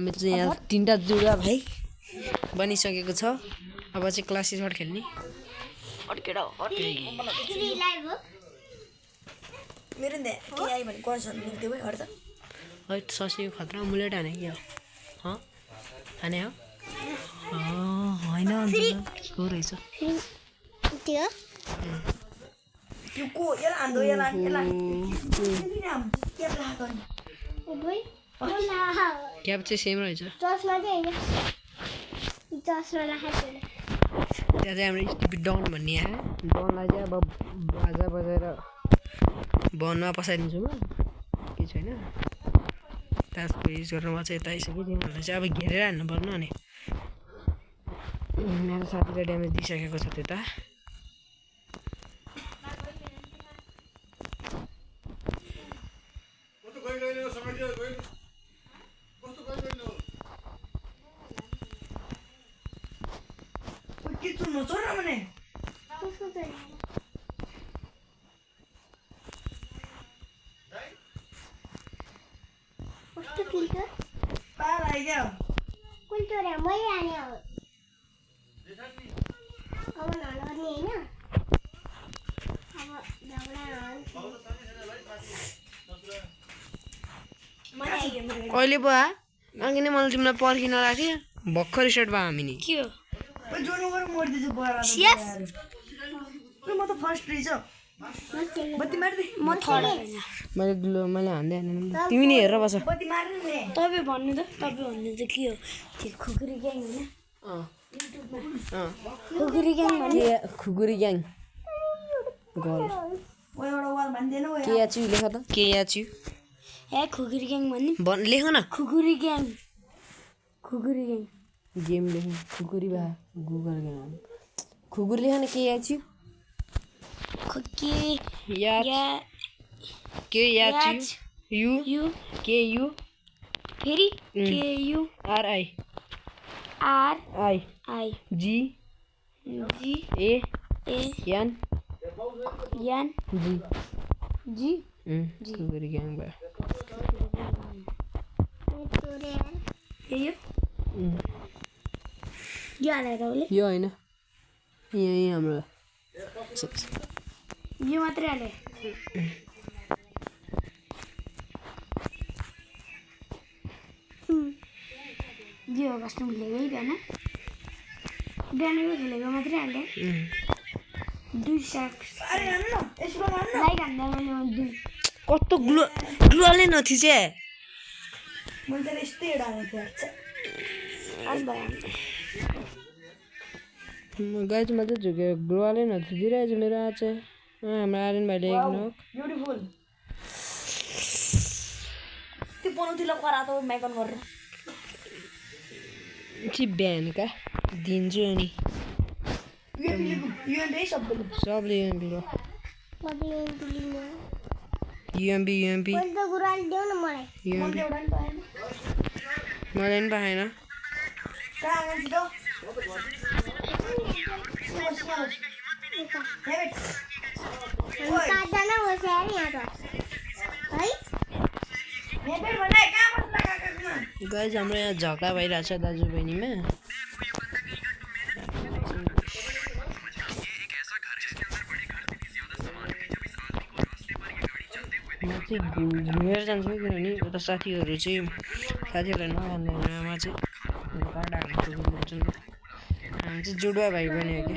हामी चाहिँ यहाँ तीनटा जुडा भाइ बनिसकेको छ अब चाहिँ क्लास स्क्वाड खेल्ने अड्केडा मेरो नि के आइ भने कन्सर्ट निक्दियो भाइ हट्छ है ससी खतरा मुलेट हाने के हो हाने हो होइन को रहेछ त्यो यो को यसलाई हान्दो यसलाई क्याप चाहिँ सेम रहेछ चस्मा चाहिँ हैन चस्मा राखेको त्यहाँ चाहिँ हाम्रो स्टिपिड डन भन्ने आयो डनलाई चाहिँ अब बाजा बजाएर बनमा पसाइदिन्छु म के छैन तासको युज गरेर म चाहिँ यता आइसक्यो तिनीहरूलाई चाहिँ अब घेरेर हान्नु पर्नु अनि मेरो साथीले ड्यामेज दिइसकेको छ त्यता कस्तो फिल्टर पार आइग्यो कुन चोरे मैले हाने हो अब नलर्ने हैन अब झगडा अहिले पो अघि नै मैले तिमीलाई पर्खिन राखेँ भर्खर स्टार्ट भयो हामी नि के हो जोनो गएर मर्दिछु बरा यस म त फर्स्ट रहेछ बत्ती मार्दै म थर्ड मैले हान्दै तिमी नि हेरेर बस बत्ती मार्नु नि तपाईँ भन्नु त के हो त्यो खुकुरी ग्याङ हैन खुकुरी ग्याङ भन्ने खुकुरी ग्याङ गल ओ एउटा वाल भन्दैन ओ के याच्यु लेख त के याच्यु ए खुकुरी ग्याङ भन्ने लेख न खुकुरी ग्याङ गेम लेख खुकुरी भा गुगल गेम खुकुरी लेख न के याच्यु खुकी K H U U K U फेरि K U R I I G G A A N G G खुकुरी ग्याङ भयो यो हालेर उसले यो होइन यही हाम्रो यो मात्रै हाले यो कस्तो खेलेको है बिहानको खेलेको मात्रै हाले 2 स्याक्स अरे हान्नु न यसको मार्नु लाइक हान्दा मैले 2 कस्तो ग्लुवाले नथिचे मैले त यस्तै एउटा हालेको थिएँ आज भयो गाइज म चाहिँ झुक्यो ग्लुवाले नथिदिरहेछ मेरो आज चाहिँ हाम्रो आर्यन भाइले एक नक ब्युटिफुल त्यो बनाउँथिला करा त मेकन गरेर बिहानका दिन्छु अनि युएमबी सबैले सबले युएमबी रो युएमबी त गुराल देऊ न मलाई युएमबी एउटा नि पाएन मलाई पनि पाएन कहाँ गएछ त पाँचजना बस्यो नि यहाँ त है गाइज हाम्रो यहाँ झगडा भइरहेछ दाजु बहिनीमा म चाहिँ घुमेर जान्छु किनभने यता साथीहरूलाई नभन्दैमा चाहिँ काँडा हाल्नु हामी चाहिँ जुडुवा भाइ बन्यो कि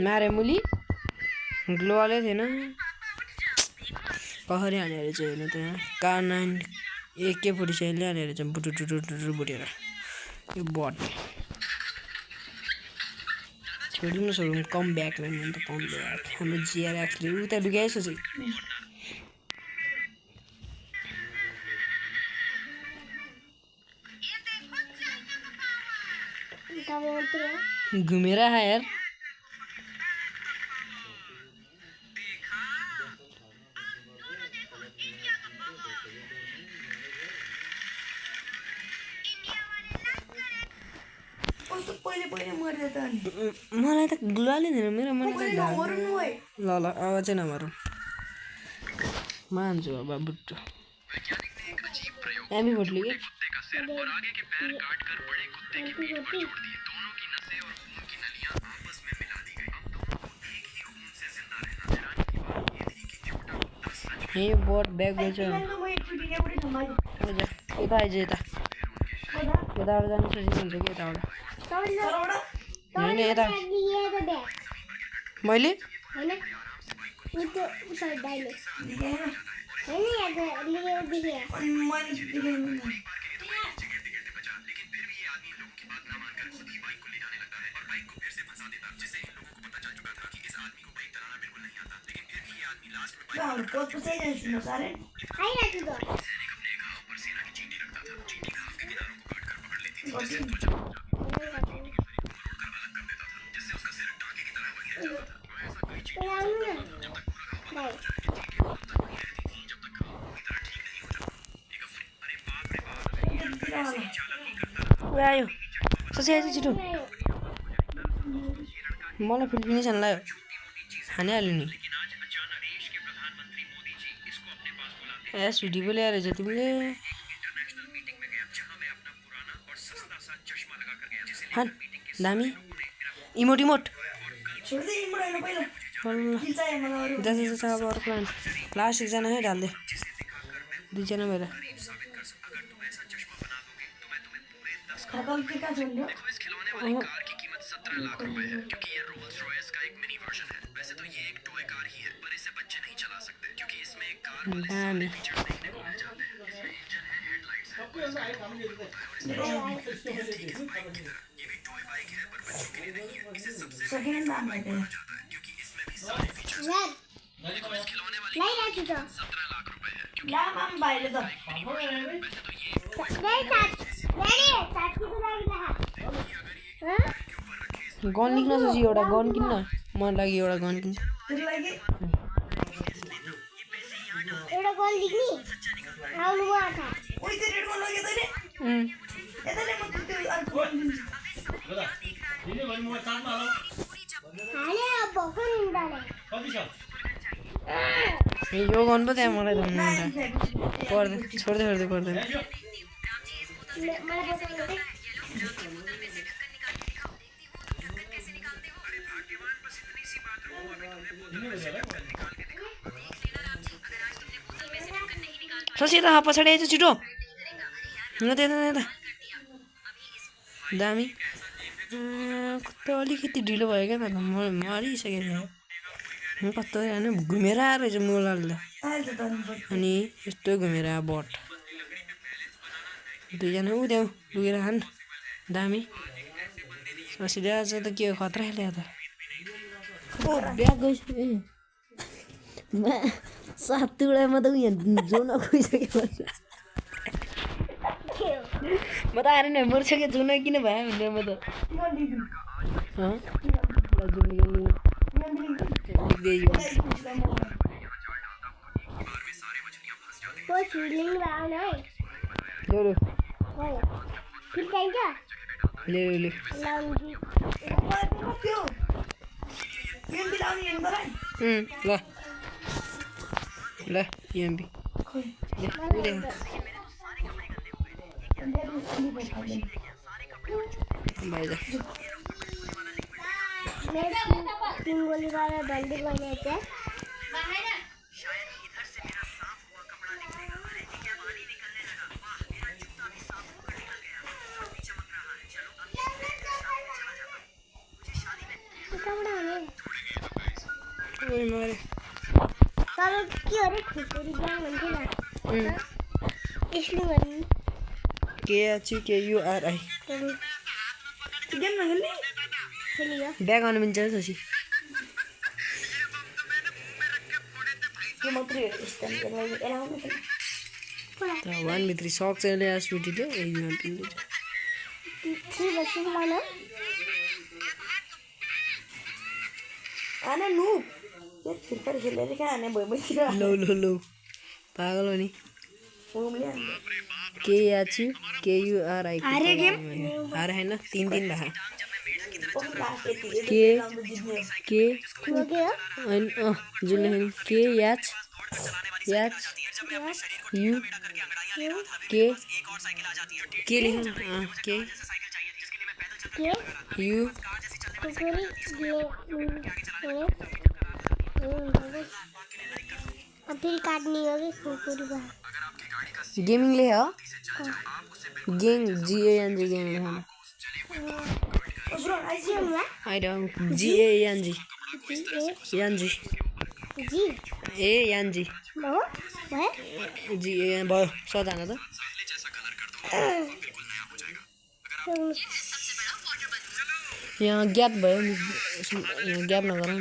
मारे मुली ग्लोवाले थिएन कसरी हानेर चाहिँ हेर्नु त यहाँ काना AK-47ले हानेर चाहिँ बुटुटुटुटु बुटेर यो बट छोडौँ कम ब्याक भन्नु त कम ब्याक हाम्रो जिआरएफले उता लुगाएछ चाहिँ घुमेर आए यार मलाई त ग्लोवाले दिएन मेरो मन ल ल अब चाहिँ नमरौँ मान्छु अब बुट्टो हामी भोट लिए ये बोट बैग बेच म एकचोटि यहाँबाटै सम्हाल्छु यता आइज यता यताबाट जानु सजिलो हुन्छ कि यताबाट होइन यता मैले आयो ससी आइज छिटो मलाई फिलिपिन्स हान्लायो हानिहाल्यो नि एस भिडियो ल्याएर रहेछ तिमीले हान दामी इमोट छोड्दै इमोट होइन पहिला किल चाहियो मलाई अरू जस्तो अब अर्को लास्ट एकजना है ढाल्दे दुईजना भएर खतम के कहाँ छ नि दामी सेकेन्ड दाम भयो लाम आम भाइले त गन लिख्न ससी एउटा गन किन्न मन लागि एउटा गन किन्छ तेरो लागि एउटा गोल दिग्नी आउनु भयो था ओइ त्यो रेड गर्न लाग्यो तैले यताले म त्यो अर्को हाले भर्खर हिँड्दाले यो गन पो त्यहाँ मलाई धम्नु पर्दैन छोड्दै पर्दैन मलाई बचाउनु दे ससी यता पछाडि आइज छिटो यता दामी कस्तो अलिकति ढिलो भयो क्या त मरिसकेको थियो कस्तो होइन घुमेर आएर रहेछ मोलाले अनि यस्तो घुमेर आयो बट दुईजना ऊ त्यहाँ लुगेर खान दामी ससीले आज त के खतरा ल्यायो त ओ ब्याग गइस सातवटामा त उयो जोन गइसक्यो म त आएर नि मरिसक्यो जोन किन भयो भनेर म त कोई फीलिंग रहा है ले फिर क्या ले लाउंगी त्यो एमबी लाउने हेर्नु बराइ ल एमबी भाइजा तीन गोली वाला डंडी बने थे ओए मारे तर के अरे खुकुरी जान भन्थे ना इसलिए भन्नु KHUKURI गेम नखेल्ने खेलियो ब्याग आउनु मिल्छ ससी के मात्रै स्ट्यान्डको लागि एराउन्ड त 1v3 सक्छ यसले एसपिटीले थ्री वर्सेस लाना आना नु ये फिर खेलेर क्या आने भइबसिरा लो पागल हो नि ओमले KHUKURI अरे गेम अरे हैन 3 दिन भए के के हो गयो जुन KH एच यू के के लेख्नु के यू कुकुरी फिर काटनी होगी कुकुरी का गेमिङ लेख गेङ GANG गेङ लेख्नु I don't GANG यान्जी जी ए यान्जी भयो भयो GAN भयो सजाना त यहाँ ग्याप भयो यहाँ ग्याप नगर न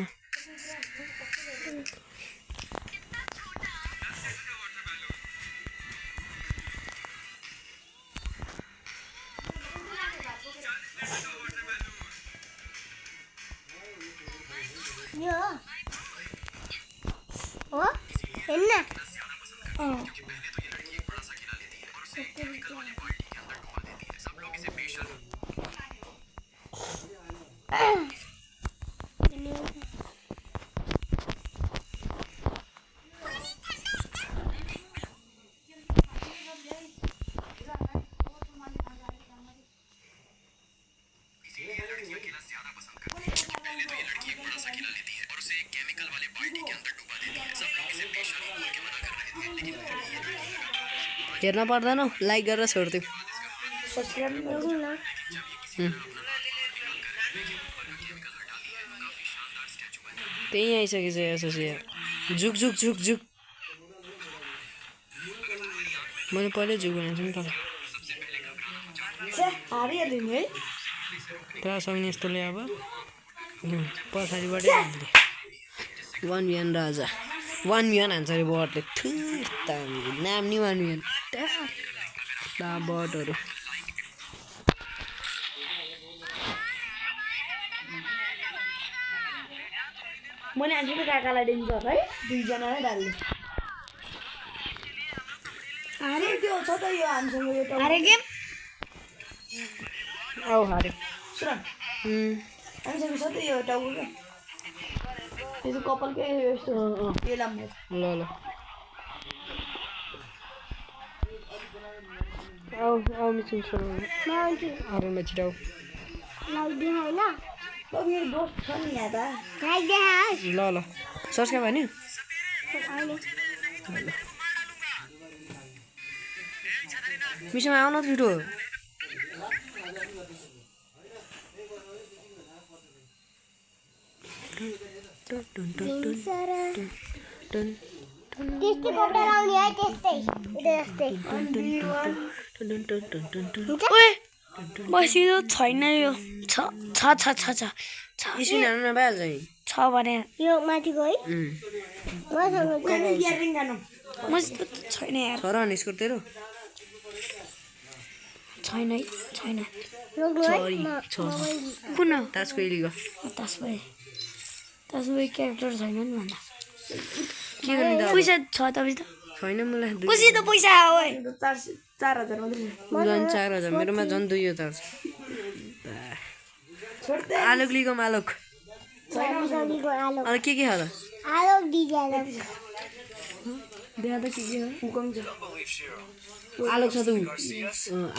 यो हो हेर्न हेर्न पर्दैन लाइक गरेर छोड्दिउँ सब्सक्राइब गर्नु न त्यही आइसकेछ यसोसी झुक झुक झुक झुक मैले पहिल्यै झुक भनेको थिएँ नि तँलाई हारिहाल्यो नि है पुरा सक्ने यस्तोले अब पछाडिबाटै हामीले 1v1 राजा 1v1 हान्छ अरे बटले नाम नि 1v1 बटहरू मैले आन्टीको काकालाई दिन्छ है दुईजनालाई डाल्ने हारे त्यो छ त यो हामीसँग यो अरे गेम औ हारे सुन हामीसँग छ त यो टाउको क्या त्यो चाहिँ कपालकै यस्तो यो लाम्ने ल ल औ मिसिङ सुरु आउनु छिटाउ लाइक दे हैन अब मेरो दोस्त छ नि यहाँ त लाइक दे है ल ल सब्सक्राइब भन्यो अहिले मिसमा आउन छिटो त्यस्तै कपडा लाउने है त्यस्तै ओए बसियो छैन यो छ छ छ छ छ छ इसिन हाल्नु नभइहाल्छ नि छ भने यो माथिको है मसँग इयरिङ गानु मसित छैन यार छ र नि स्कोर तेरो छैन है छैन रोग्नु है छ कुन तासको इलिगो तसबै क्यारेक्टर छैन नि भन्दा के गर्ने त पैसा छ तपाईँ त छैन मलाई खुसी त पैसा ओए 4,000 मात्रै झन् 4,000 मेरोमा झन् 2,000 छ आलोक लिगो आलोक सब्जीको आलु अनि के छ त आलु डिजाइन देखा त के हो उकम छ आलोक छ त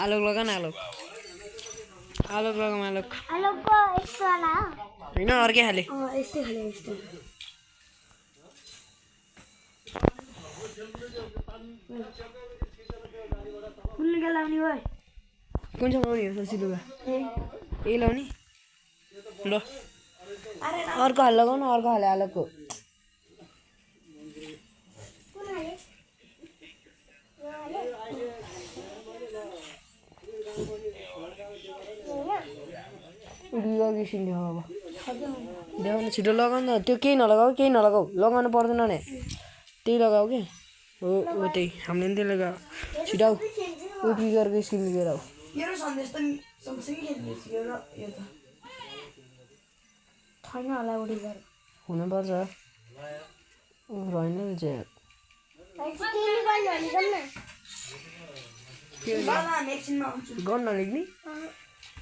आलोक लगा न आलोक आलोक लगाम आलोक आलुको यस्तो वाला हो होइन अर्कै खाले यस्तै खाले यस्तो कुन लुगा लाउने भाइ कुन चाहिँ लाउने हो ससी लुगा यही लाउने ल अर्को हाल लगाउ न अर्को हाले आलोकको लुगा किसिम देखाउ अब देखाउनु छिटो लगाउ न त्यो केही नलगाऊ लगाउनु पर्दैन नि त्यही लगाऊ के हो त्यही हामीले पनि त्यही लगाऊ छिटाउ उठी गरेको स्किन लिएर आऊ यो सन्देश त सँगसँगै खेल्ने यो र यो त छैन होला उडी गरेर हुनुपर्छ रहेन रहेछ यार एकछिनमा आउँछु गर्न नलेख्ने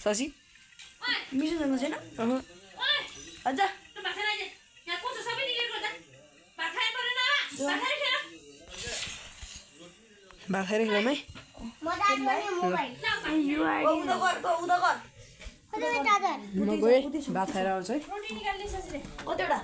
शशी मिसोसँग छैन अझ भात खाएर खेलौँ है उता गर उता गर म गएँ भात खाएर आउँछु है कतिवटा